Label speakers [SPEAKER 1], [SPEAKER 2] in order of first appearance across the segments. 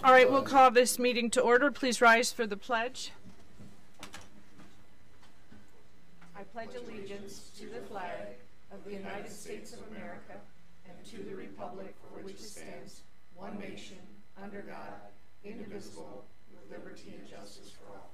[SPEAKER 1] All right, we'll call this meeting to order. Please rise for the pledge. I pledge allegiance to the flag of the United States of America and to the republic for which it stands, one nation, under God, indivisible, with liberty and justice for all.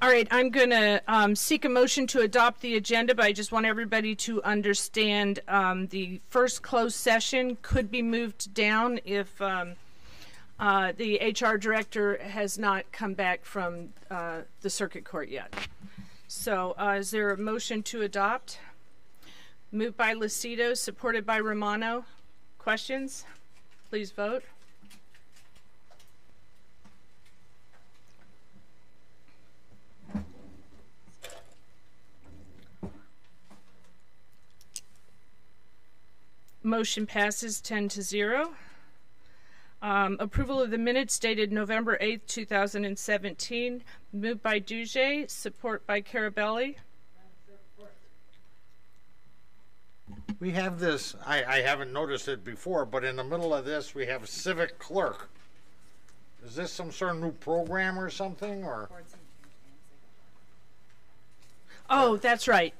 [SPEAKER 1] All right, I'm going to seek a motion to adopt the agenda, but I just want everybody to understand the first closed session could be moved down if the HR director has not come back from the circuit court yet. So is there a motion to adopt? Moved by Lucido, supported by Romano. Questions? Please vote. Motion passes 10-0. Approval of the minutes dated November 8th, 2017. Moved by Duge, support by Carabelli.
[SPEAKER 2] We have this, I haven't noticed it before, but in the middle of this we have a civic clerk. Is this some sort of new program or something, or?
[SPEAKER 1] Oh, that's right.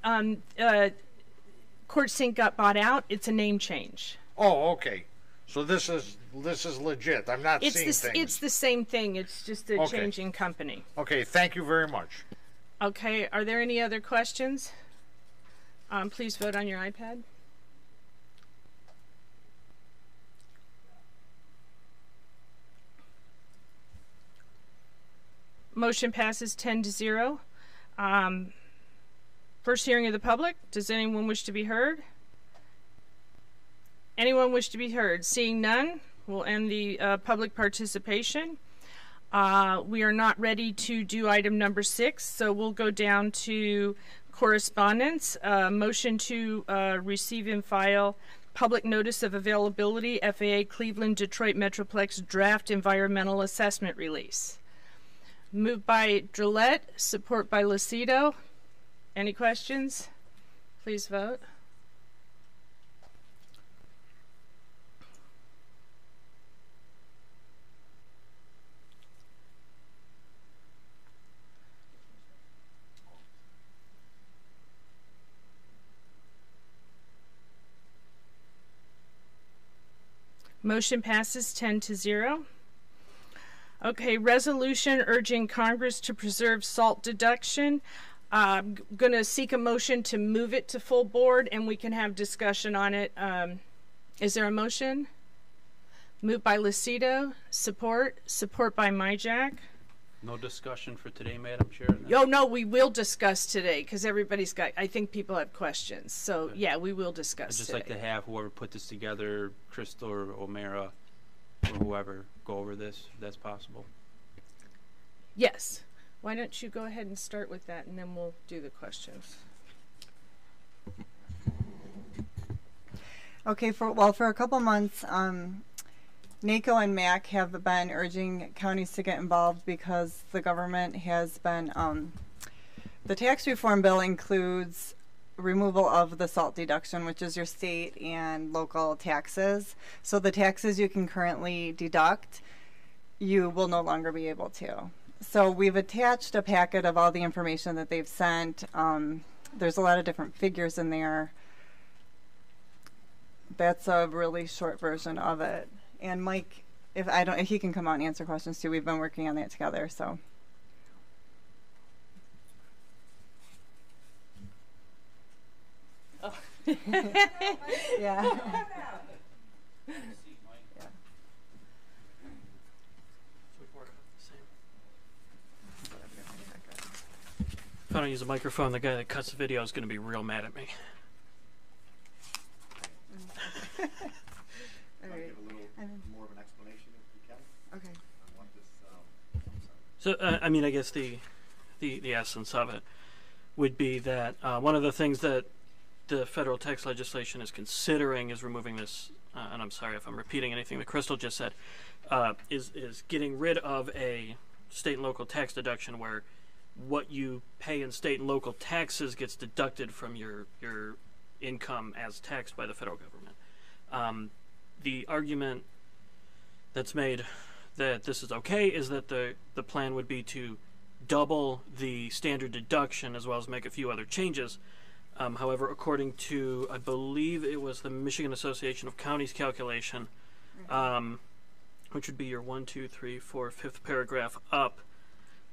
[SPEAKER 1] Court Sync got bought out. It's a name change.
[SPEAKER 2] Oh, okay. So this is legit. I'm not seeing things.
[SPEAKER 1] It's the same thing. It's just a change in company.
[SPEAKER 2] Okay, thank you very much.
[SPEAKER 1] Okay, are there any other questions? Please vote on your iPad. Motion passes 10-0. First hearing of the public. Does anyone wish to be heard? Anyone wish to be heard? Seeing none, we'll end the public participation. We are not ready to do item number 6, so we'll go down to correspondence. Motion to receive and file public notice of availability, FAA Cleveland Detroit Metroplex draft environmental assessment release. Moved by Drillette, support by Lucido. Any questions? Please vote. Motion passes 10-0. Okay, resolution urging Congress to preserve SALT deduction. I'm going to seek a motion to move it to full board and we can have discussion on it. Is there a motion? Moved by Lucido. Support by Myjack.
[SPEAKER 3] No discussion for today, Madam Chair?
[SPEAKER 1] Oh, no, we will discuss today because everybody's got, I think people have questions. So,
[SPEAKER 3] okay.
[SPEAKER 1] Yeah, we will discuss
[SPEAKER 3] I'd just
[SPEAKER 1] today.
[SPEAKER 3] like to have whoever put this together, Crystal or O'Mara, or whoever, go over this, if that's possible.
[SPEAKER 1] Yes. Why don't you go ahead and start with that, and then we'll do the questions.
[SPEAKER 4] Okay, for a couple months, NACO and MAC have been urging counties to get involved because the government has been, the tax reform bill includes removal of the SALT deduction, which is your state and local taxes. So the taxes you can currently deduct, you will no longer be able to. So we've attached a packet of all the information that they've sent. There's a lot of different figures in there. That's a really short version of it. And Mike, if he can come out and answer questions too. We've been working on that together, so.
[SPEAKER 1] Oh.
[SPEAKER 4] Yeah.
[SPEAKER 5] If I don't use a microphone, the guy that cuts the video is going to be real mad at me.
[SPEAKER 4] All right.
[SPEAKER 6] Give a little more of an explanation if you can.
[SPEAKER 4] Okay.
[SPEAKER 6] I want this.
[SPEAKER 5] So, I mean, I guess the essence of it would be that one of the things that the federal tax legislation is considering is removing this, and I'm sorry if I'm repeating anything that Crystal just said, is getting rid of a state and local tax deduction where what you pay in state and local taxes gets deducted from your income as taxed by the federal government. The argument that's made that this is okay is that the plan would be to double the standard deduction as well as make a few other changes. However, according to, I believe it was the Michigan Association of Counties calculation, which would be your 1, 2, 3, 4, 5th paragraph up,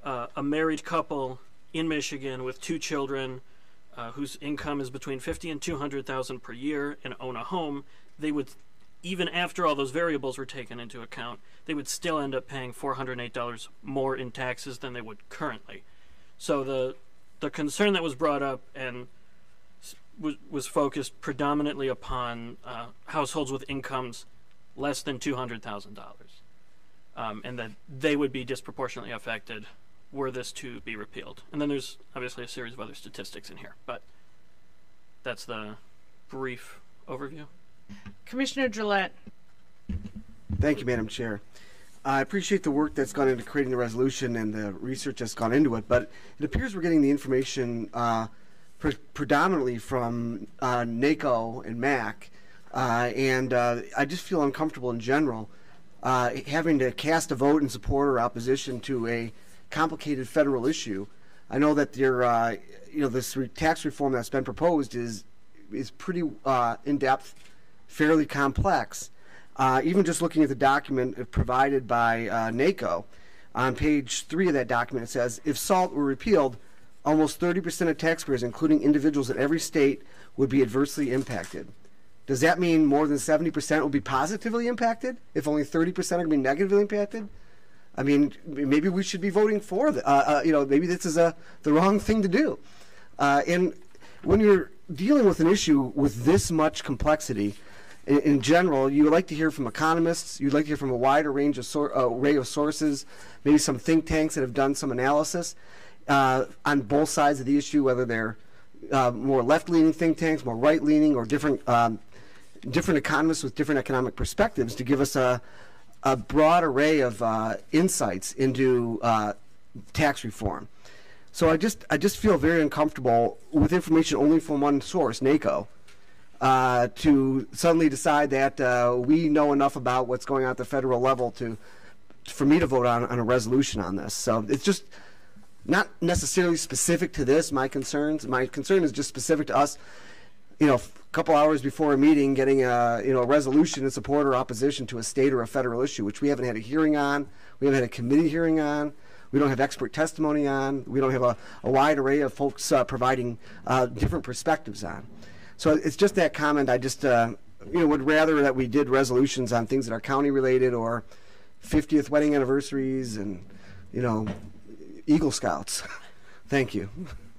[SPEAKER 5] a married couple in Michigan with 2 children whose income is between $50,000 and $200,000 per year and own a home, they would, even after all those variables were taken into account, they would still end up paying $408 more in taxes than they would currently. So the concern that was brought up and was focused predominantly upon households with incomes less than $200,000, and that they would be disproportionately affected were this to be repealed. And then there's obviously a series of other statistics in here, but that's the brief overview.
[SPEAKER 1] Commissioner Gillette.
[SPEAKER 7] Thank you, Madam Chair. I appreciate the work that's gone into creating the resolution and the research that's gone into it, but it appears we're getting the information predominantly from NACO and MAC, and I just feel uncomfortable in general having to cast a vote in support or opposition to a complicated federal issue. I know that this tax reform that's been proposed is pretty in-depth, fairly complex. Even just looking at the document provided by NACO, on page 3 of that document, it says, if SALT were repealed, almost 30% of taxpayers, including individuals in every state, would be adversely impacted. Does that mean more than 70% will be positively impacted if only 30% are going to be negatively impacted? I mean, maybe we should be voting for maybe this is the wrong thing to do. And when you're dealing with an issue with this much complexity, in general, you would like to hear from economists. You'd like to hear from a wider range of array of sources, maybe some think tanks that have done some analysis on both sides of the issue, whether they're more left-leaning think tanks, more right-leaning, or different economists with different economic perspectives to give us a broad array of insights into tax reform. So I just feel very uncomfortable with information only from one source, NACO, to suddenly decide that we know enough about what's going on at the federal level for me to vote on a resolution on this. So it's just not necessarily specific to this, my concerns. My concern is just specific to us, a couple hours before a meeting, getting a resolution in support or opposition to a state or a federal issue, which we haven't had a hearing on, we haven't had a committee hearing on, we don't have expert testimony on, we don't have a wide array of folks providing different perspectives on. So it's just that comment. I just would rather that we did resolutions on things that are county related or 50th wedding anniversaries and Eagle Scouts. Thank you.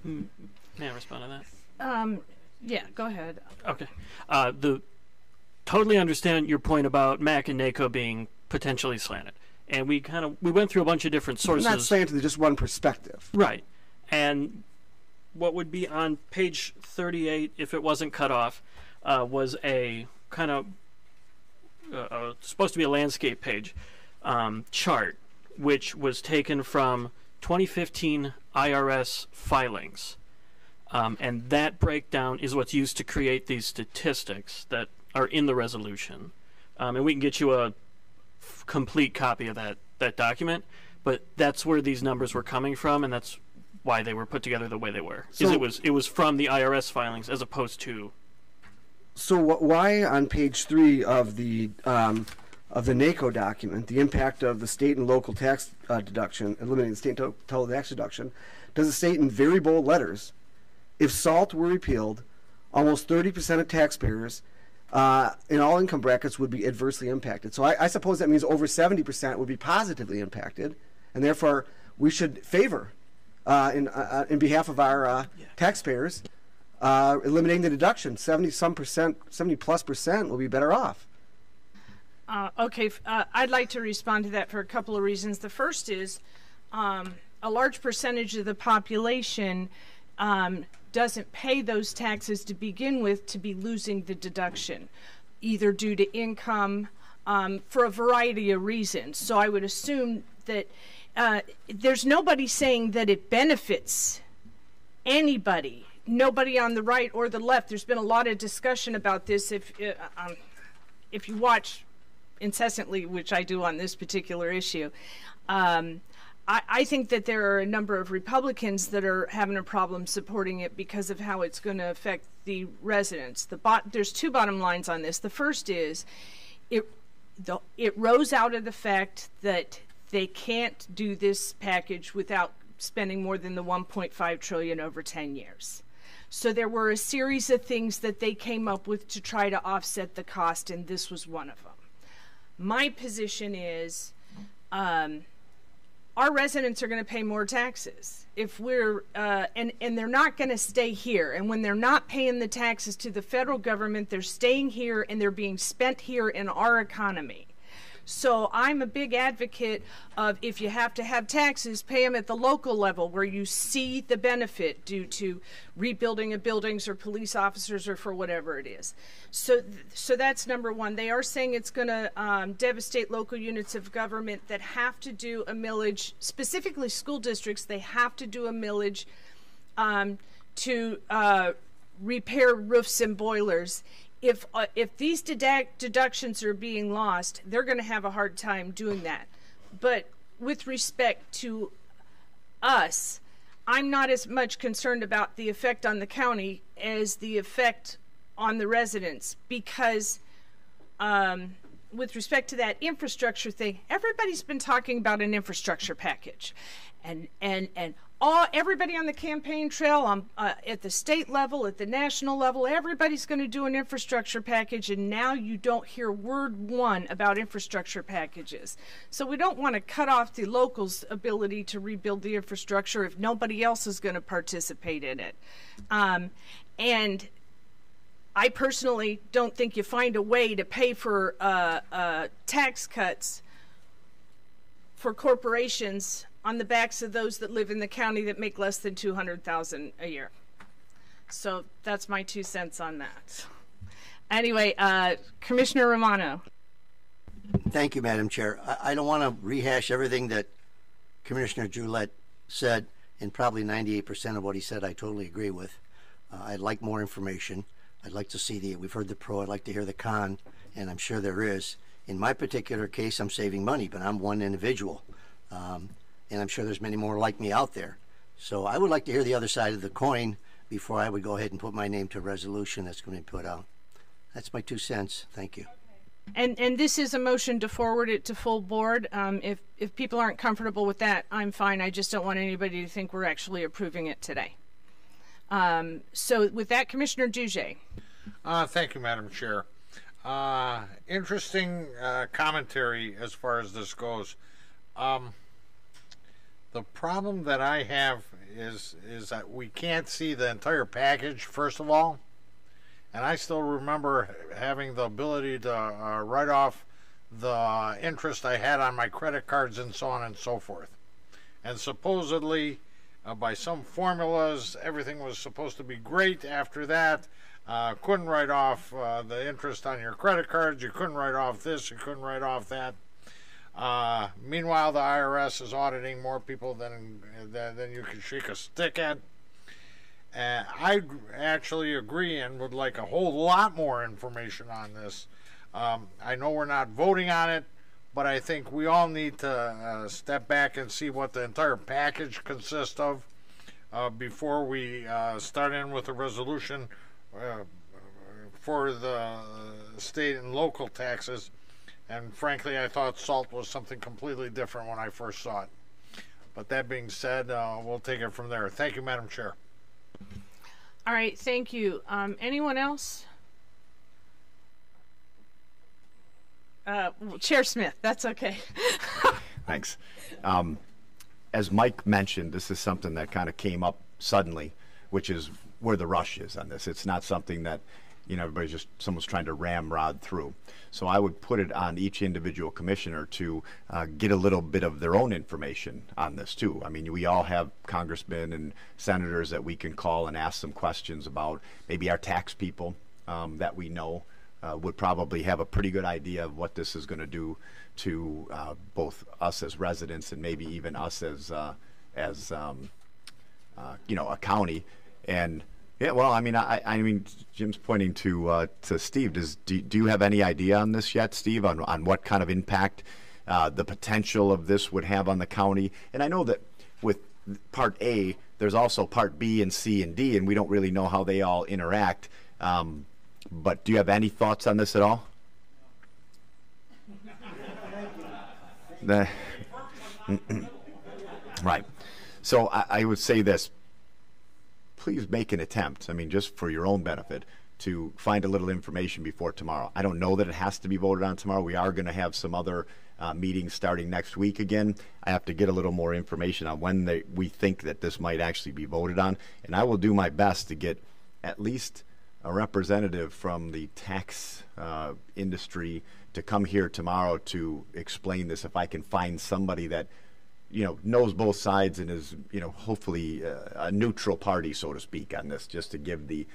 [SPEAKER 5] May I respond to that?
[SPEAKER 1] Yeah, go ahead.
[SPEAKER 5] Okay. Totally understand your point about MAC and NACO being potentially slanted. And we went through a bunch of different sources.
[SPEAKER 7] Not slanted, just one perspective.
[SPEAKER 5] Right. And what would be on page 38, if it wasn't cut off, was a kind of supposed to be a landscape page chart, which was taken from 2015 IRS filings. And that breakdown is what's used to create these statistics that are in the resolution. And we can get you a complete copy of that document, but that's where these numbers were coming from, and that's why they were put together the way they were. So it was from the IRS filings as opposed to.
[SPEAKER 7] So why on page 3 of the NACO document, the impact of the state and local tax deduction, eliminating the state total tax deduction, does it state in very bold letters, if SALT were repealed, almost 30% of taxpayers in all income brackets would be adversely impacted. So I suppose that means over 70% would be positively impacted, and therefore we should favor, in behalf of our taxpayers, eliminating the deduction. 70+ % will be better off.
[SPEAKER 1] Okay, I'd like to respond to that for a couple of reasons. The first is a large percentage of the population doesn't pay those taxes to begin with to be losing the deduction, either due to income, for a variety of reasons. So I would assume that there's nobody saying that it benefits anybody nobody on the right or the left, there's been a lot of discussion about this. If you watch incessantly, which I do on this particular issue, I think that there are a number of Republicans that are having a problem supporting it because of how it's going to affect the residents. There's two bottom lines on this. The first is it rose out of the fact that they can't do this package without spending more than the $1.5 trillion over 10 years. So there were a series of things that they came up with to try to offset the cost, and this was one of them. My position is our residents are going to pay more taxes if we're and they're not going to stay here. And when they're not paying the taxes to the federal government, they're staying here and they're being spent here in our economy. So I'm a big advocate of, if you have to have taxes, pay them at the local level where you see the benefit due to rebuilding of buildings or police officers or for whatever it is. So that's number one. They are saying it's going to devastate local units of government that have to do a millage, specifically school districts. They have to do a millage to repair roofs and boilers. If these deductions are being lost, they're going to have a hard time doing that. But with respect to us, I'm not as much concerned about the effect on the county as the effect on the residents, because with respect to that infrastructure thing, everybody's been talking about an infrastructure package, and everybody on the campaign trail, at the state level, at the national level, everybody's going to do an infrastructure package, and now you don't hear word one about infrastructure packages. So we don't want to cut off the locals' ability to rebuild the infrastructure if nobody else is going to participate in it. And I personally don't think you find a way to pay for tax cuts for corporations on the backs of those that live in the county that make less than $200,000 a year. So that's my 2 cents on that. Anyway, Commissioner Romano.
[SPEAKER 8] Thank you, Madam Chair. I don't want to rehash everything that Commissioner Gillette said, and probably 98% of what he said I totally agree with. I'd like more information. I'd like to see we've heard the pro, I'd like to hear the con, and I'm sure there is. In my particular case, I'm saving money, but I'm one individual. And I'm sure there's many more like me out there. So I would like to hear the other side of the coin before I would go ahead and put my name to a resolution that's going to be put out. That's my 2 cents. Thank you.
[SPEAKER 1] And this is a motion to forward it to full board. If people aren't comfortable with that, I'm fine. I just don't want anybody to think we're actually approving it today. So with that, Commissioner Duge.
[SPEAKER 2] Thank you, Madam Chair. Interesting commentary as far as this goes. The problem that I have is that we can't see the entire package, first of all. And I still remember having the ability to write off the interest I had on my credit cards and so on and so forth. And supposedly, by some formulas, everything was supposed to be great after that. Couldn't write off the interest on your credit cards. You couldn't write off this. You couldn't write off that. Meanwhile, the IRS is auditing more people than you can shake a stick at. I actually agree and would like a whole lot more information on this. I know we're not voting on it, but I think we all need to step back and see what the entire package consists of before we start in with a resolution for the state and local taxes. And frankly, I thought salt was something completely different when I first saw it. But that being said, we'll take it from there. Thank you, Madam Chair.
[SPEAKER 1] All right, thank you. Anyone else? Chair Smith, that's okay.
[SPEAKER 9] Thanks. As Mike mentioned, this is something that kind of came up suddenly, which is where the rush is on this. It's not something that, someone's trying to ramrod through. So I would put it on each individual commissioner to get a little bit of their own information on this too. I mean, we all have congressmen and senators that we can call and ask some questions about. Maybe our tax people that we know would probably have a pretty good idea of what this is going to do to both us as residents and maybe even us as a county. And Yeah, well, I mean, Jim's pointing to Steve. Do you have any idea on this yet, Steve, on what kind of impact the potential of this would have on the county? And I know that with Part A, there's also Part B and C and D, and we don't really know how they all interact. But do you have any thoughts on this at all? Right. So I would say this. Please make an attempt, I mean, just for your own benefit, to find a little information before tomorrow. I don't know that it has to be voted on tomorrow. We are going to have some other meetings starting next week again. I have to get a little more information on when we think that this might actually be voted on, and I will do my best to get at least a representative from the tax industry to come here tomorrow to explain this, if I can find somebody that knows both sides and is, hopefully a neutral party, so to speak, on this, just to give the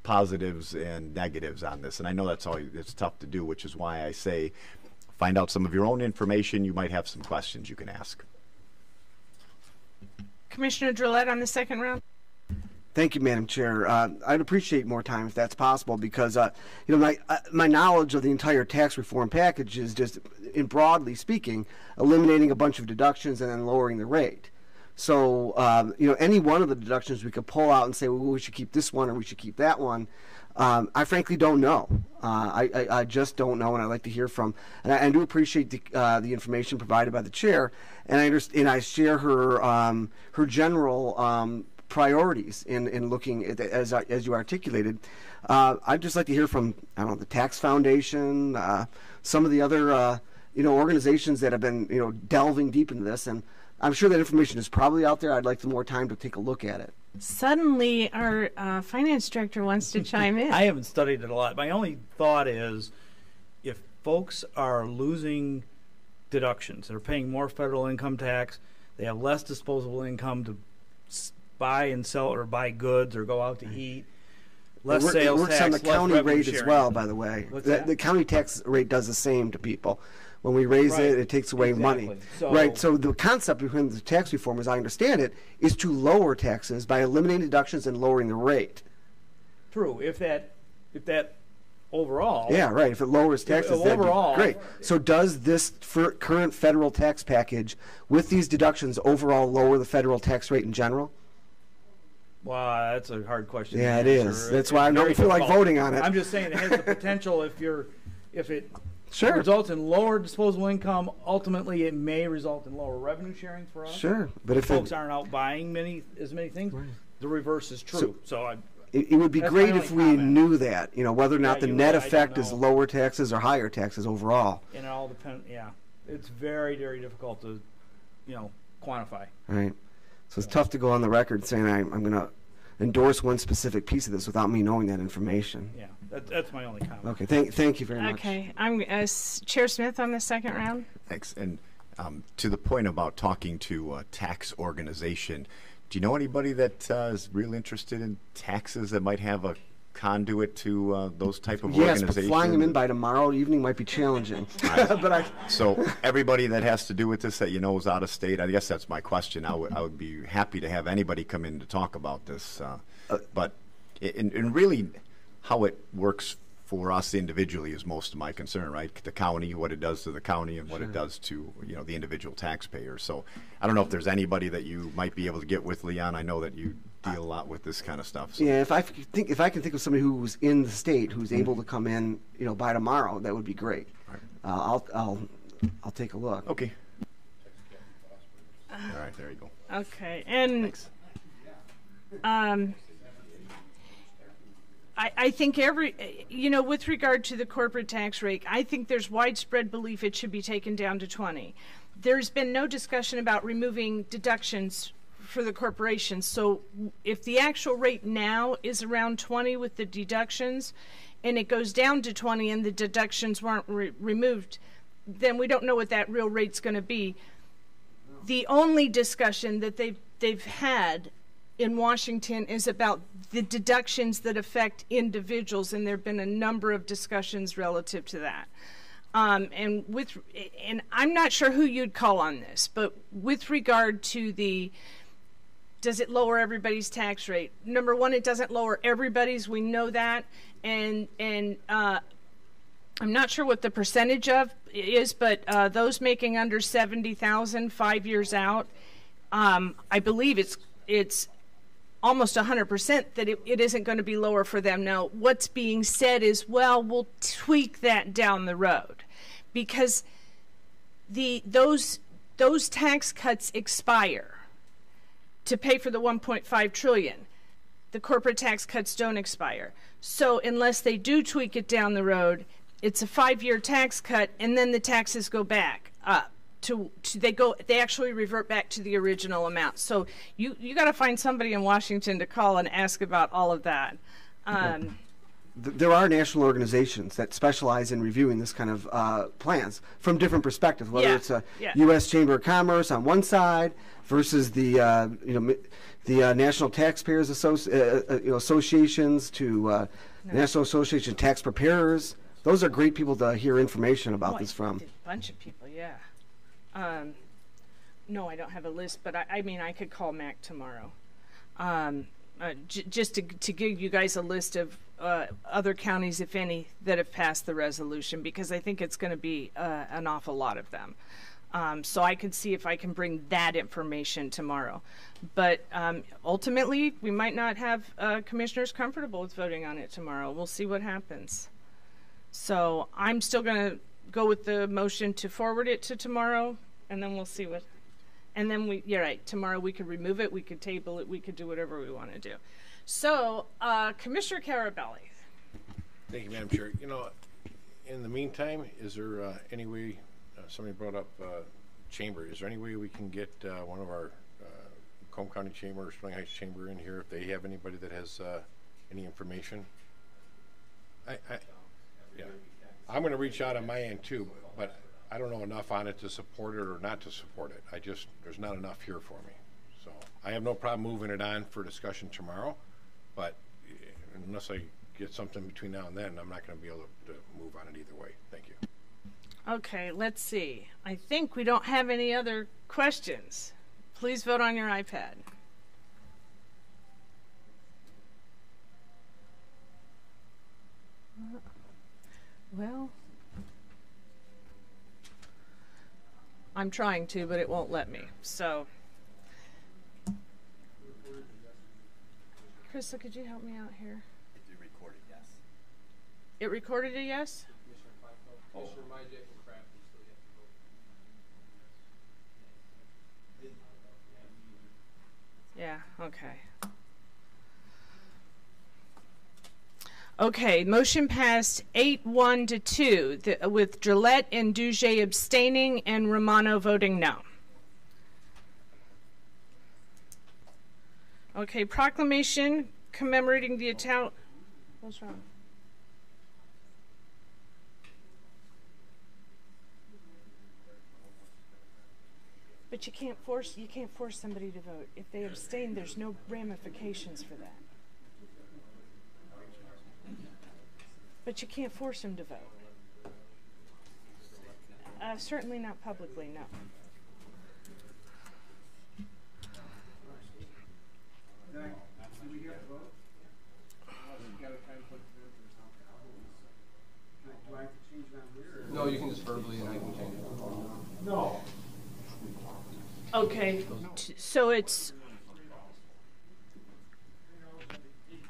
[SPEAKER 9] positives and negatives on this. And I know it's tough to do, which is why I say find out some of your own information. You might have some questions you can ask.
[SPEAKER 1] Commissioner Drillette on the second round.
[SPEAKER 7] Thank you, Madam Chair. I'd appreciate more time if that's possible, because my knowledge of the entire tax reform package is just, in broadly speaking, eliminating a bunch of deductions and then lowering the rate. So any one of the deductions we could pull out and say, well, we should keep this one or we should keep that one. I frankly don't know. I just don't know, and I'd like to hear from. And I do appreciate the information provided by the chair, and I share her general priorities in looking at, as you articulated. I'd just like to hear from, I don't know, the Tax Foundation, some of the other organizations that have been delving deep into this, and I'm sure that information is probably out there. I'd like some more time to take a look at it.
[SPEAKER 1] Suddenly our finance director wants to chime in.
[SPEAKER 10] I haven't studied it a lot. My only thought is, if folks are losing deductions, they're paying more federal income tax, they have less disposable income to buy and sell or buy goods or go out to eat. Less sales
[SPEAKER 7] tax. It works on the county rate as well, by the way. The county tax rate does the same to people. When we raise it, it takes away money. So the concept behind the tax reform, as I understand it, is to lower taxes by eliminating deductions and lowering the rate.
[SPEAKER 10] True. If that overall.
[SPEAKER 7] Yeah, right. If it lowers taxes, that'd be great. So does this current federal tax package, with these deductions, overall lower the federal tax rate in general?
[SPEAKER 10] Wow, that's a hard question.
[SPEAKER 7] Yeah, it is. That's why I don't feel like voting on it.
[SPEAKER 10] I'm just saying it has the potential if it
[SPEAKER 7] sure
[SPEAKER 10] results in lower disposable income. Ultimately, it may result in lower revenue sharing for us.
[SPEAKER 7] Sure, but if
[SPEAKER 10] folks aren't out buying as many things, right. The reverse is true. So
[SPEAKER 7] it would be great if we knew that, whether or not the net effect is lower taxes or higher taxes overall.
[SPEAKER 10] And it all depends. Yeah, it's very, very difficult to, quantify.
[SPEAKER 7] Right. So it's tough to go on the record saying I'm going to endorse one specific piece of this without me knowing that information.
[SPEAKER 10] Yeah, that's my only comment.
[SPEAKER 7] Okay, thank you very much.
[SPEAKER 1] Okay, I'm Chair Smith on the second round.
[SPEAKER 9] Thanks. And to the point about talking to a tax organization, do you know anybody that is real interested in taxes that might have a conduit to those type of organizations?
[SPEAKER 7] Yes, but flying them in by tomorrow evening might be challenging.
[SPEAKER 9] So everybody that has to do with this that is out of state, I guess that's my question. I would be happy to have anybody come in to talk about this. But in really how it works for us individually is most of my concern, right? The county, what it does to the county, and what it does to the individual taxpayer. So I don't know if there's anybody that you might be able to get with, Leon. I know that you deal a lot with this kind of stuff. So.
[SPEAKER 7] Yeah, if I can think of somebody who's in the state who's able to come in, by tomorrow, that would be great. Right. I'll take a look.
[SPEAKER 9] Okay. All right, there you go.
[SPEAKER 1] Okay, and I think with regard to the corporate tax rate, I think there's widespread belief it should be taken down to 20. There's been no discussion about removing deductions for the corporations. So if the actual rate now is around 20 with the deductions, and it goes down to 20 and the deductions weren't removed, then we don't know what that real rate's going to be. The only discussion that they've had in Washington is about the deductions that affect individuals, and there have been a number of discussions relative to that. And I'm not sure who you'd call on this, but with regard to the does it lower everybody's tax rate? Number one, it doesn't lower everybody's. We know that, and I'm not sure what the percentage of is, but those making under 70,000 5 years out, I believe it's almost 100% that it isn't going to be lower for them. Now, what's being said is, well, we'll tweak that down the road, because those tax cuts expire to pay for the 1.5 trillion. The corporate tax cuts don't expire. So unless they do tweak it down the road, it's a 5-year tax cut, and then the taxes go back up. They actually revert back to the original amount. So you got to find somebody in Washington to call and ask about all of that.
[SPEAKER 7] There are national organizations that specialize in reviewing this kind of plans from different perspectives, whether it's a U.S. Chamber of Commerce on one side versus the National Taxpayers Associations to National Association of Tax Preparers. Those are great people to hear information about this from.
[SPEAKER 1] A bunch of people, yeah. No, I don't have a list, but I mean, I could call Mac tomorrow. Just to give you guys a list of other counties, if any, that have passed the resolution, because I think it's going to be an awful lot of them. So I can see if I can bring that information tomorrow. But ultimately, we might not have commissioners comfortable with voting on it tomorrow. We'll see what happens. So I'm still going to go with the motion to forward it to tomorrow, and then we'll see what. And then you're right, tomorrow we could remove it, we could table it, we could do whatever we want to do. So, Commissioner Carabelli.
[SPEAKER 11] Thank you, Madam Chair. You know, in the meantime, is there any way, somebody brought up chamber, is there any way we can get one of our Macomb County Chamber or Spring Heights Chamber in here if they have anybody that has any information? Yeah. I'm going to reach out on my end too, but I don't know enough on it to support it or not to support it. There's not enough here for me. So I have no problem moving it on for discussion tomorrow, but unless I get something between now and then, I'm not going to be able to move on it either way. Thank you.
[SPEAKER 1] Okay, let's see. I think we don't have any other questions. Please vote on your iPad. Well, I'm trying to, but it won't let me. So, Krista, could you help me out here?
[SPEAKER 6] It recorded, yes.
[SPEAKER 1] It recorded a yes?
[SPEAKER 6] Oh.
[SPEAKER 1] Yeah, okay. Okay, motion passed 8-1 to 2, with Gillette and Duge abstaining and Romano voting no. Okay, proclamation commemorating the Italian. What's wrong? But you can't force somebody to vote. If they abstain, there's no ramifications for that. But you can't force them to vote. Certainly not publicly, no.
[SPEAKER 12] No, you can just verbally and I can change it.
[SPEAKER 1] No. Okay, so it's...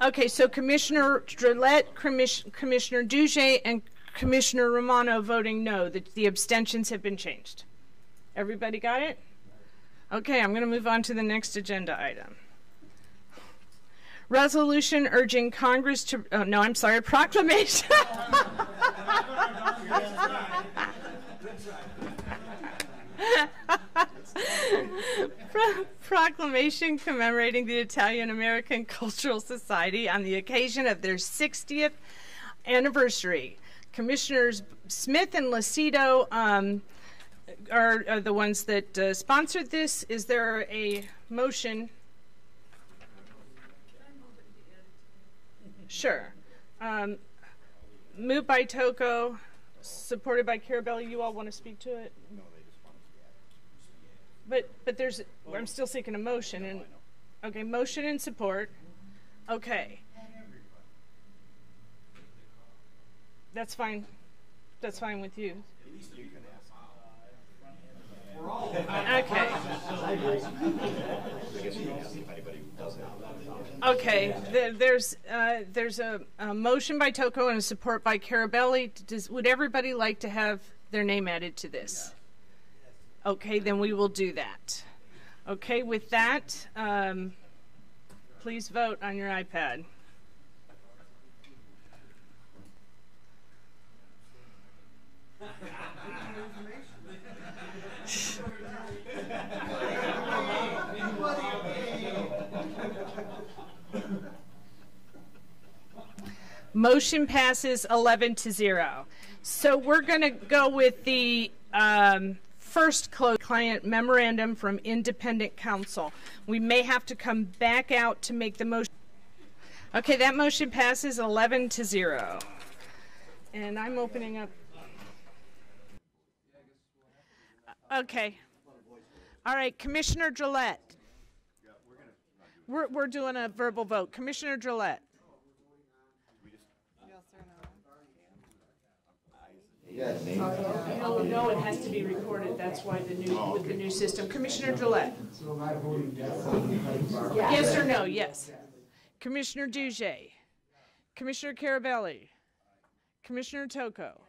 [SPEAKER 1] Okay, so Commissioner Gillette, Commissioner Duge, and Commissioner Romano voting no. The abstentions have been changed. Everybody got it? Okay, I'm going to move on to the next agenda item. Resolution urging Congress to... proclamation. Proclamation commemorating the Italian-American Cultural Society on the occasion of their 60th anniversary. Commissioners Smith and Lucido are the ones that sponsored this. Is there a motion? Sure. Moved by Tocco, supported by Carabelli. You all want to speak to it? No, they just want to. But I'm still seeking a motion, and Okay, motion and support. Okay. That's fine. That's fine with you. Okay. Okay. There's a motion by Toko and a support by Carabelli. Would everybody like to have their name added to this? Okay, then we will do that. Okay, with that, please vote on your iPad. Motion passes 11-0. So we're going to go with the first closed client memorandum from independent counsel. We may have to come back out to make the motion. Okay, that motion passes 11-0. And I'm opening up. Okay. All right, Commissioner Gillette. We're doing a verbal vote. Commissioner Gillette.
[SPEAKER 6] Yes.
[SPEAKER 1] No, it has to be recorded. That's why with the new system. Commissioner Gillette. Yes or no? Yes. Commissioner Duge. Commissioner Carabelli. Commissioner Toko.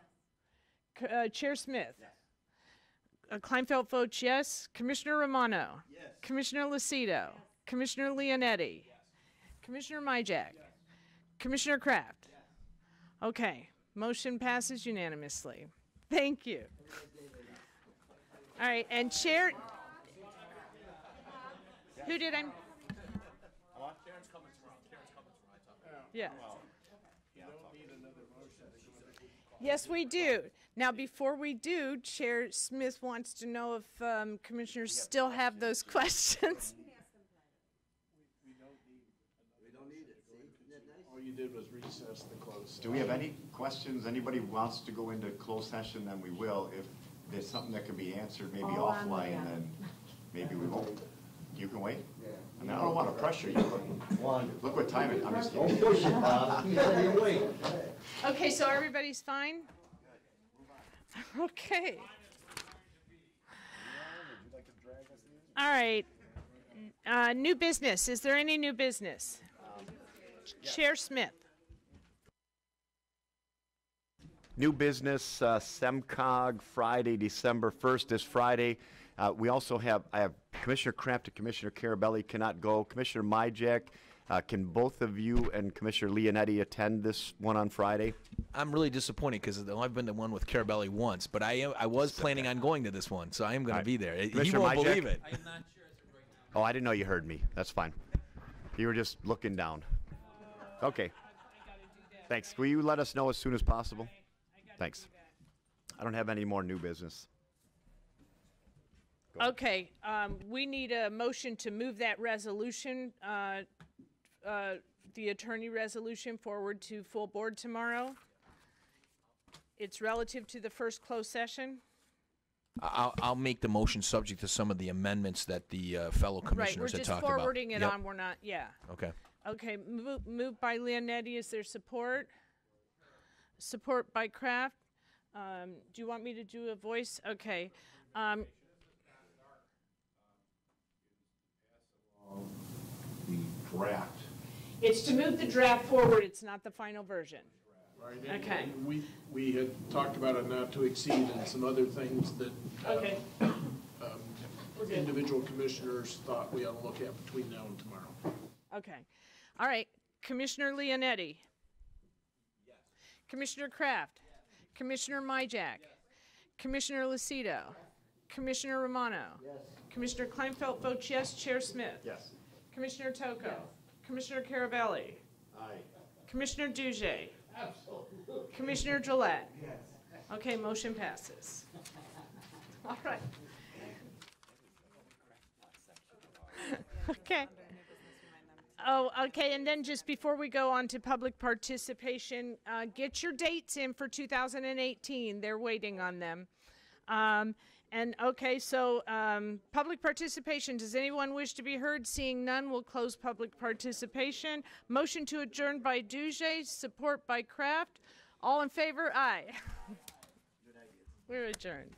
[SPEAKER 1] Chair Smith. Klinefelt votes yes. Commissioner Romano. Yes. Commissioner Lucido. Yes. Commissioner Leonetti. Yes. Commissioner Myjack. Yes. Commissioner Kraft. Yes. Okay. Motion passes unanimously. Thank you. All right, and Chair. Who did I? Yeah. Yes, we do. Now, before we do, Chair Smith wants to know if commissioners still have those questions.
[SPEAKER 6] All you did was recess the closed.
[SPEAKER 9] Do we have any questions? Anybody wants to go into closed session, then we will. If there's something that can be answered, maybe offline, then maybe we won't. You can wait? Yeah. I mean, I don't want to pressure you, but look what time it is. I'm just kidding.
[SPEAKER 6] Don't push it, Bob. You said you wait.
[SPEAKER 1] Okay, so everybody's fine? Okay. All right. New business. Is there any new business? Chair Smith.
[SPEAKER 9] New business, SEMCOG, Friday, December 1st is Friday. We also have, I have Commissioner Kraft and Commissioner Carabelli cannot go. Commissioner Myjack, can both of you and Commissioner Leonetti attend this one on Friday?
[SPEAKER 13] I'm really disappointed because I've been the one with Carabelli once, but I was planning on going to this one, so I am going to be there. He won't believe it.
[SPEAKER 3] I am not sure as of right
[SPEAKER 9] Oh,
[SPEAKER 3] now.
[SPEAKER 9] I didn't know you heard me. That's fine. You were just looking down. Okay. Thanks. Will you let us know as soon as possible? Thanks. I don't have any more new business.
[SPEAKER 1] Okay, we need a motion to move that resolution, the attorney resolution, forward to full board tomorrow. It's relative to the first closed session.
[SPEAKER 13] I'll make the motion subject to some of the amendments that the fellow commissioners had talked about.
[SPEAKER 1] Right, we're just forwarding it on. We're not, yeah.
[SPEAKER 13] Okay.
[SPEAKER 1] Okay, moved by Leonetti. Is there support? Support by Kraft. Do you want me to do a voice? Okay.
[SPEAKER 6] The draft.
[SPEAKER 1] It's to move the draft forward. It's not the final version.
[SPEAKER 6] Right.
[SPEAKER 1] Okay.
[SPEAKER 6] And we had talked about a not to exceed and some other things that
[SPEAKER 1] Okay.
[SPEAKER 6] Individual commissioners thought we ought to look at between now and tomorrow.
[SPEAKER 1] Okay. All right. Commissioner Leonetti. Yes. Commissioner Kraft. Yes. Commissioner Myjack. Yes. Commissioner Lucido. Yes. Commissioner Romano. Yes. Commissioner Klinefelt votes yes. Chair Smith.
[SPEAKER 9] Yes.
[SPEAKER 1] Commissioner Toko. Yes. Commissioner Carabelli.
[SPEAKER 6] Aye.
[SPEAKER 1] Commissioner Duge.
[SPEAKER 6] Absolutely.
[SPEAKER 1] Commissioner Gillette. Yes. Okay, motion passes. All right. Okay. Oh, okay, and then just before we go on to public participation, get your dates in for 2018. They're waiting on them. And And okay, so public participation. Does anyone wish to be heard? Seeing none, we'll close public participation. Motion to adjourn by Duge, support by Kraft. All in favor? Aye. We're adjourned.